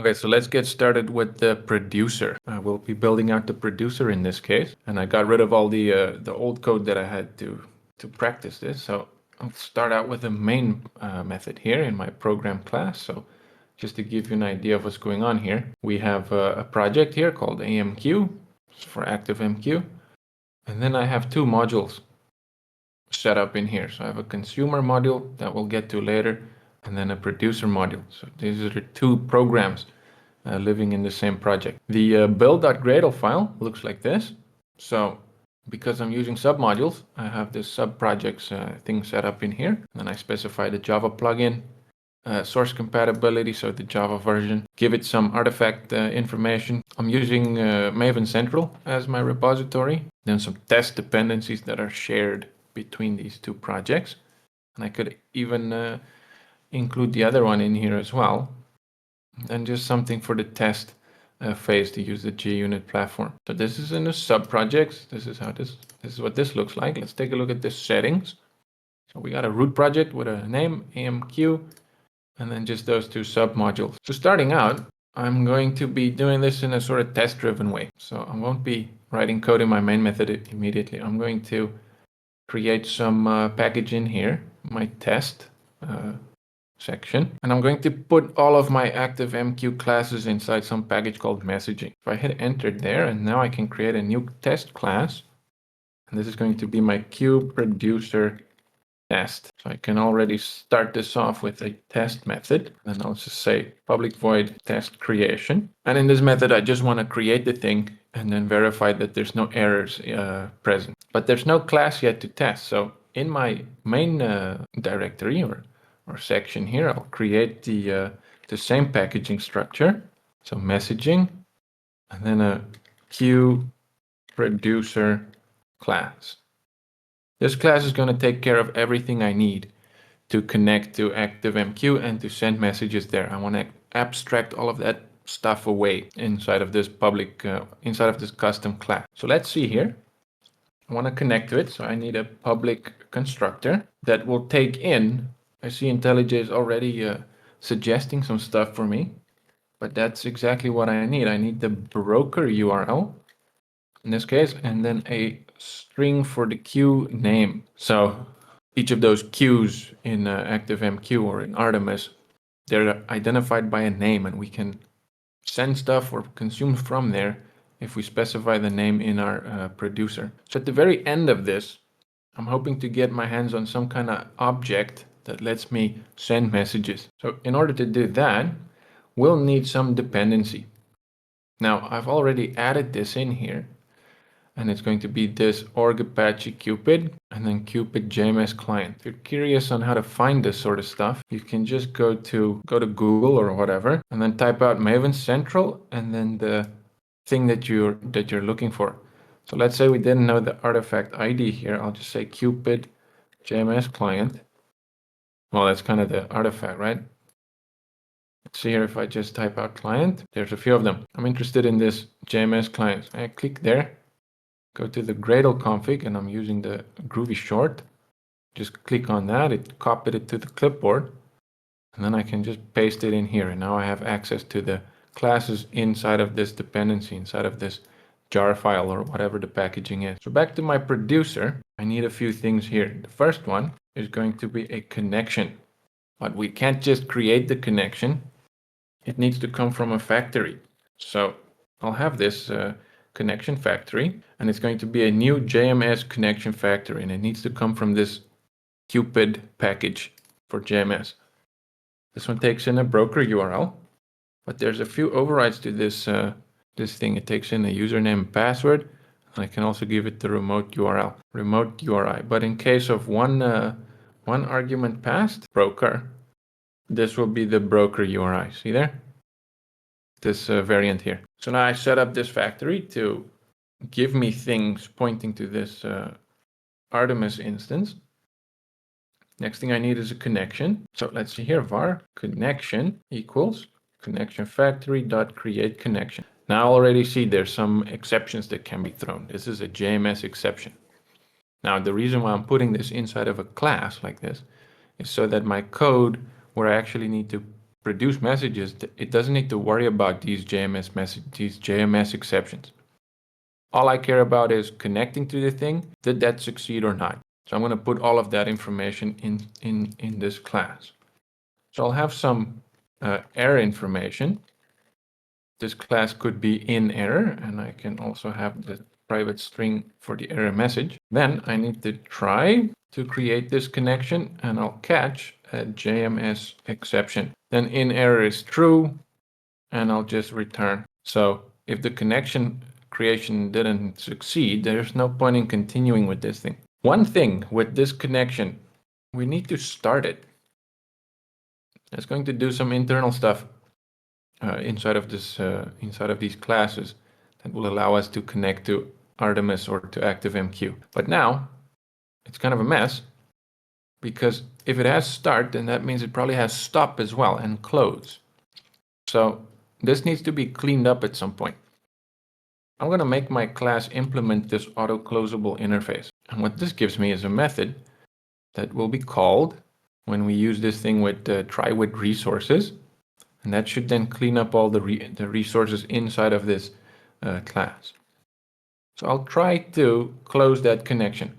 Okay, so let's get started with the producer. We'll be building out the producer in this case, and I got rid of all the old code that I had to practice this. So I'll start out with the main method here in my program class. So just to give you an idea of what's going on here, we have a project here called AMQ for ActiveMQ, and then I have two modules set up in here. So I have a consumer module that we'll get to later, and then a producer module. So these are the two programs living in the same project. The build.gradle file looks like this. So because I'm using submodules, I have this subprojects thing set up in here. And then I specify the Java plugin, source compatibility, so the Java version, give it some artifact information. I'm using Maven Central as my repository, then some test dependencies that are shared between these two projects. And I could even include the other one in here as well. And just something for the test phase to use the JUnit platform. So this is in the sub projects. This is what this looks like. Let's take a look at the settings. So we got a root project with a name, AMQ, and then just those two sub modules. So starting out, I'm going to be doing this in a sort of test driven way. So I won't be writing code in my main method immediately. I'm going to create some package in here, my test section, and I'm going to put all of my ActiveMQ classes inside some package called messaging. If I hit enter there, and now I can create a new test class, and this is going to be my Q Producer test. So I can already start this off with a test method, and I'll just say public void test creation. And in this method, I just want to create the thing and then verify that there's no errors present. But there's no class yet to test. So in my main directory or section here, I'll create the same packaging structure. So messaging, and then a Q Producer class. This class is going to take care of everything I need to connect to ActiveMQ and to send messages there. I want to abstract all of that stuff away inside of this inside of this custom class. So let's see here. I want to connect to it. So I need a public constructor that will take in. I see IntelliJ is already suggesting some stuff for me, but that's exactly what I need. I need the broker URL in this case, and then a string for the queue name. So each of those queues in ActiveMQ or in Artemis, they're identified by a name, and we can send stuff or consume from there if we specify the name in our producer. So at the very end of this, I'm hoping to get my hands on some kind of object that lets me send messages. So in order to do that, we'll need some dependency. Now I've already added this in here, and it's going to be this org Apache Cupid and then Cupid JMS client. If you're curious on how to find this sort of stuff, you can just go to Google or whatever, and then type out Maven Central and then the thing that you're looking for. So let's say we didn't know the artifact ID here. I'll just say Cupid JMS client. Well, that's kind of the artifact, right? Let's see here if I just type out client. There's a few of them. I'm interested in this JMS client. I click there, go to the Gradle config, and I'm using the Groovy short. Just click on that. It copied it to the clipboard, and then I can just paste it in here. And now I have access to the classes inside of this dependency, inside of this jar file or whatever the packaging is. So back to my producer, I need a few things here. The first one is going to be a connection, but we can't just create the connection. It needs to come from a factory. So I'll have this connection factory, and it's going to be a new JMS connection factory, and it needs to come from this Cupid package for JMS. This one takes in a broker URL, but there's a few overrides to this this thing. It takes in a username and password. I can also give it the remote URL, remote URI. But in case of one argument passed, broker, this will be the broker URI. See there? This variant here. So now I set up this factory to give me things pointing to this Artemis instance. Next thing I need is a connection. So let's see here, var connection equals connection factory dot create connection. Now I already see there's some exceptions that can be thrown. This is a JMS exception. Now the reason why I'm putting this inside of a class like this is so that my code where I actually need to produce messages, it doesn't need to worry about these JMS exceptions. All I care about is connecting to the thing. Did that succeed or not? So I'm going to put all of that information in this class. So I'll have some error information. This class could be in error, and I can also have the private string for the error message. Then I need to try to create this connection, and I'll catch a JMS exception. Then in error is true, and I'll just return. So if the connection creation didn't succeed, there's no point in continuing with this thing. One thing with this connection, we need to start it. It's going to do some internal stuff inside of these classes that will allow us to connect to Artemis or to ActiveMQ. But now it's kind of a mess, because if it has start, then that means it probably has stop as well and close. So this needs to be cleaned up at some point. I'm going to make my class implement this auto-closable interface. And what this gives me is a method that will be called when we use this thing with try with resources. And that should then clean up all the resources inside of this class. So I'll try to close that connection.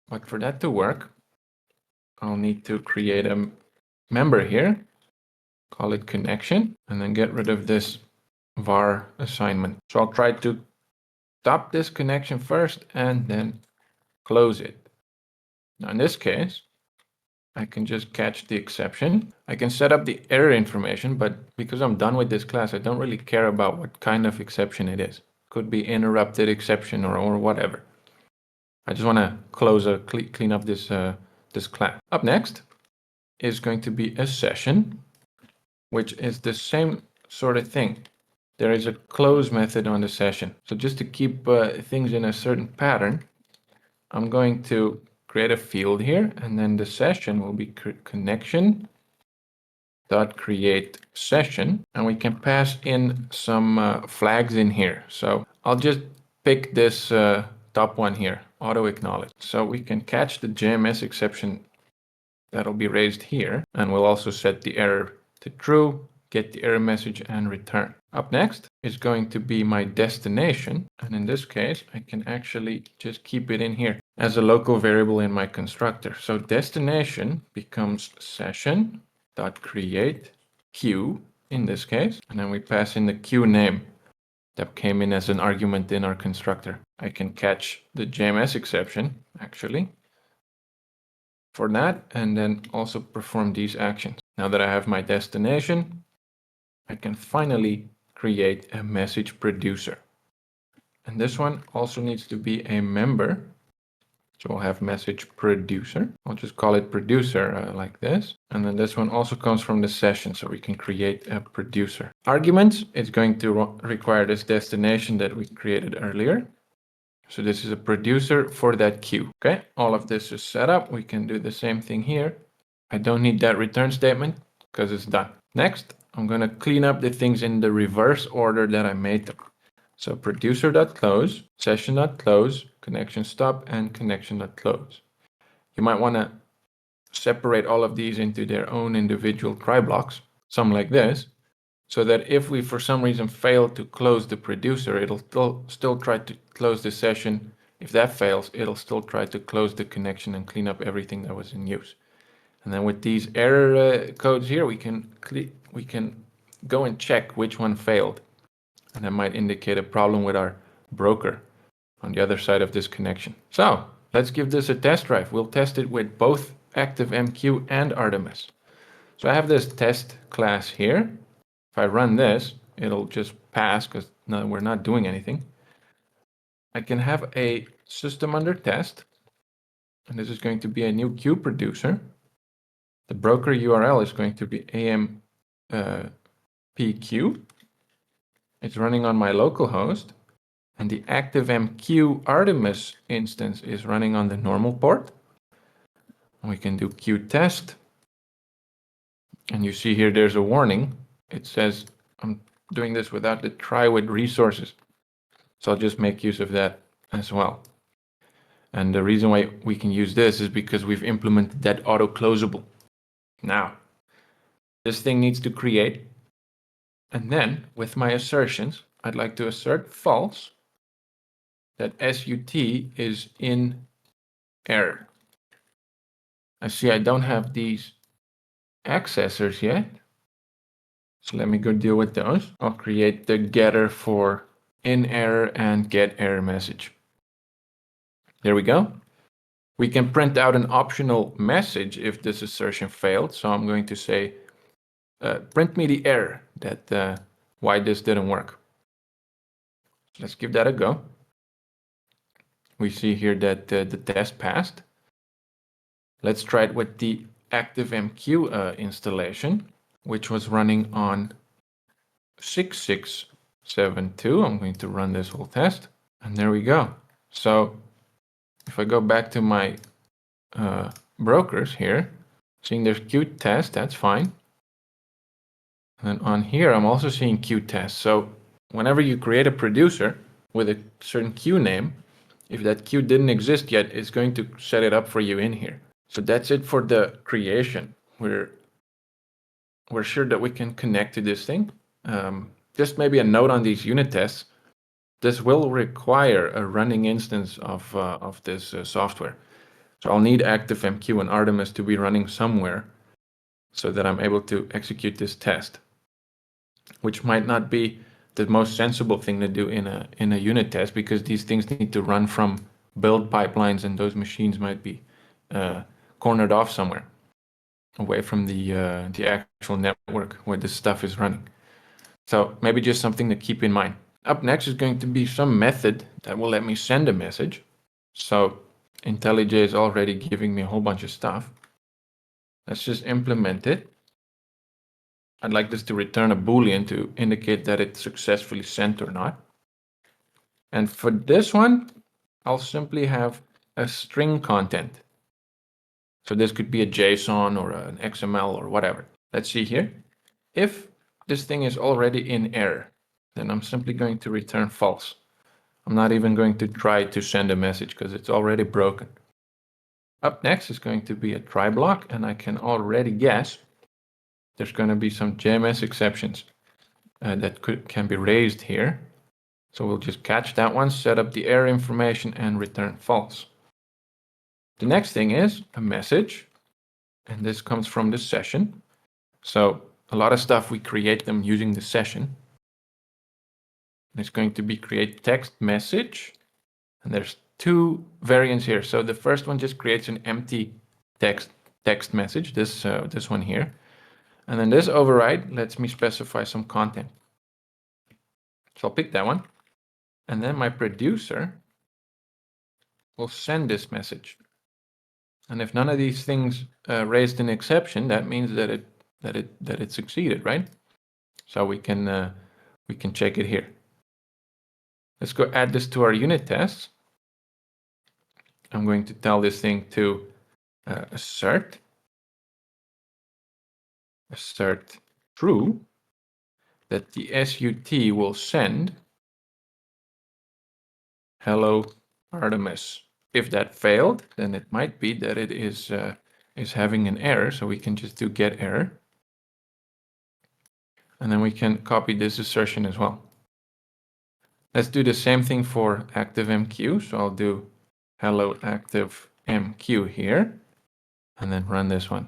But for that to work, I'll need to create a member here, call it connection, and then get rid of this var assignment. So I'll try to stop this connection first and then close it. Now in this case, I can just catch the exception. I can set up the error information, but because I'm done with this class, I don't really care about what kind of exception it is. Could be interrupted exception or whatever. I just want to clean up this class. Up next is going to be a session, which is the same sort of thing. There is a close method on the session. So just to keep things in a certain pattern, I'm going to create a field here, and then the session will be connection.create session, and we can pass in some flags in here. So I'll just pick this top one here, auto acknowledge. So we can catch the JMS exception that'll be raised here, and we'll also set the error to true, get the error message, and return. Up next is going to be my destination, and in this case I can actually just keep it in here as a local variable in my constructor. So destination becomes session.create queue in this case, and then we pass in the queue name that came in as an argument in our constructor. I can catch the JMS exception actually for that, and then also perform these actions. Now that I have my destination, I can finally create a message producer. And this one also needs to be a member. So we'll have message producer. I'll just call it producer like this. And then this one also comes from the session, so we can create a producer. Arguments, it's going to require this destination that we created earlier. So this is a producer for that queue. Okay, all of this is set up. We can do the same thing here. I don't need that return statement because it's done. Next, I'm going to clean up the things in the reverse order that I made them. So producer.close, session.close, connection stop, and connection.close. You might want to separate all of these into their own individual try blocks, something like this, so that if we for some reason fail to close the producer, it'll still try to close the session. If that fails, it'll still try to close the connection and clean up everything that was in use. And then with these error codes here, we can go and check which one failed. And that might indicate a problem with our broker on the other side of this connection. So let's give this a test drive. We'll test it with both ActiveMQ and Artemis. So I have this test class here. If I run this, it'll just pass because we're not doing anything. I can have a system under test, and this is going to be a new queue producer. The broker URL is going to be AMPQ. It's running on my local host, and the ActiveMQ Artemis instance is running on the normal port. And we can do queue test, and you see here there's a warning. It says I'm doing this without the try with resources, so I'll just make use of that as well. And the reason why we can use this is because we've implemented that auto closable. Now this thing needs to create. And then with my assertions, I'd like to assert false that SUT is in error. I see I don't have these accessors yet. So let me go deal with those. I'll create the getter for in error and get error message. There we go. We can print out an optional message if this assertion failed. So I'm going to say, print me the error that why this didn't work. Let's give that a go. We see here that the test passed. Let's try it with the ActiveMQ installation, which was running on 6672. I'm going to run this whole test, and there we go. So if I go back to my brokers here, seeing there's Qt test, that's fine. And on here, I'm also seeing Qt test. So whenever you create a producer with a certain queue name, if that queue didn't exist yet, it's going to set it up for you in here. So that's it for the creation. We're sure that we can connect to this thing. Just maybe a note on these unit tests. This will require a running instance of this software. So I'll need ActiveMQ and Artemis to be running somewhere so that I'm able to execute this test, which might not be the most sensible thing to do in a unit test, because these things need to run from build pipelines, and those machines might be cornered off somewhere away from the actual network where this stuff is running. So maybe just something to keep in mind. Up next is going to be some method that will let me send a message. So IntelliJ is already giving me a whole bunch of stuff. Let's just implement it. I'd like this to return a Boolean to indicate that it's successfully sent or not. And for this one, I'll simply have a string content. So this could be a JSON or an XML or whatever. Let's see here. If this thing is already in error, then I'm simply going to return false. I'm not even going to try to send a message because it's already broken. Up next is going to be a try block, and I can already guess there's going to be some JMS exceptions that can be raised here. So we'll just catch that one, set up the error information, and return false. The next thing is a message, and this comes from the session. So a lot of stuff we create them using the session. It's going to be create text message, and there's two variants here. So the first one just creates an empty text message, this one here. And then this override lets me specify some content. So I'll pick that one. And then my producer will send this message. And if none of these things raised an exception, that means that it succeeded, right? So we can check it here. Let's go add this to our unit tests. I'm going to tell this thing to assert true that the SUT will send hello Artemis. If that failed, then it might be that it is having an error, so we can just do get error. And then we can copy this assertion as well. Let's do the same thing for ActiveMQ. So I'll do hello ActiveMQ here, and then run this one.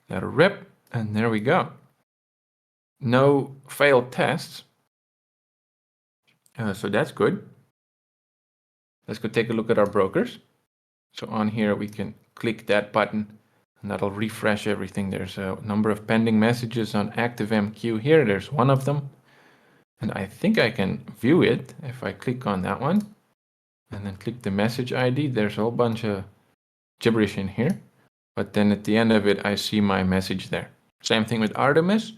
Let it rip, and there we go. No failed tests. So that's good. Let's go take a look at our brokers. So on here, we can click that button, and that'll refresh everything. There's a number of pending messages on ActiveMQ here. There's one of them. And I think I can view it if I click on that one and then click the message ID. There's a whole bunch of gibberish in here, but then at the end of it, I see my message there. Same thing with Artemis.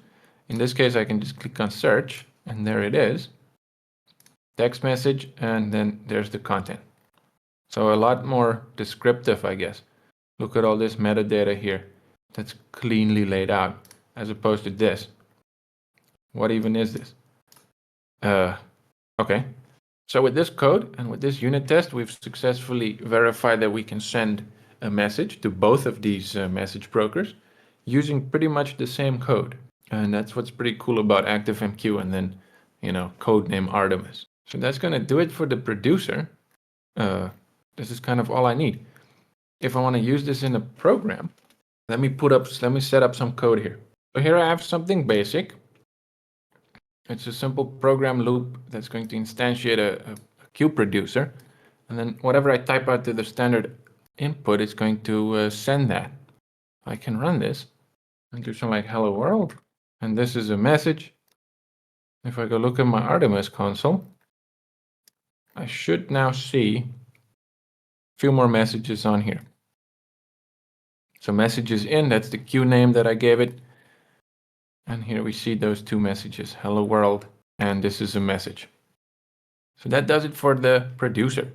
In this case, I can just click on search, and there it is. Text message, and then there's the content. So a lot more descriptive, I guess. Look at all this metadata here that's cleanly laid out, as opposed to this. What even is this? Okay. So with this code and with this unit test, we've successfully verified that we can send a message to both of these message brokers using pretty much the same code. And that's what's pretty cool about ActiveMQ and then, code name Artemis. So that's going to do it for the producer. This is kind of all I need. If I want to use this in a program, let me set up some code here. So here I have something basic. It's a simple program loop that's going to instantiate a Q producer. And then whatever I type out to the standard input, it's going to send that. I can run this and do something like hello world. And this is a message. If I go look at my Artemis console, I should now see a few more messages on here. So messages in, that's the queue name that I gave it. And here we see those two messages, hello world, and this is a message. So that does it for the producer.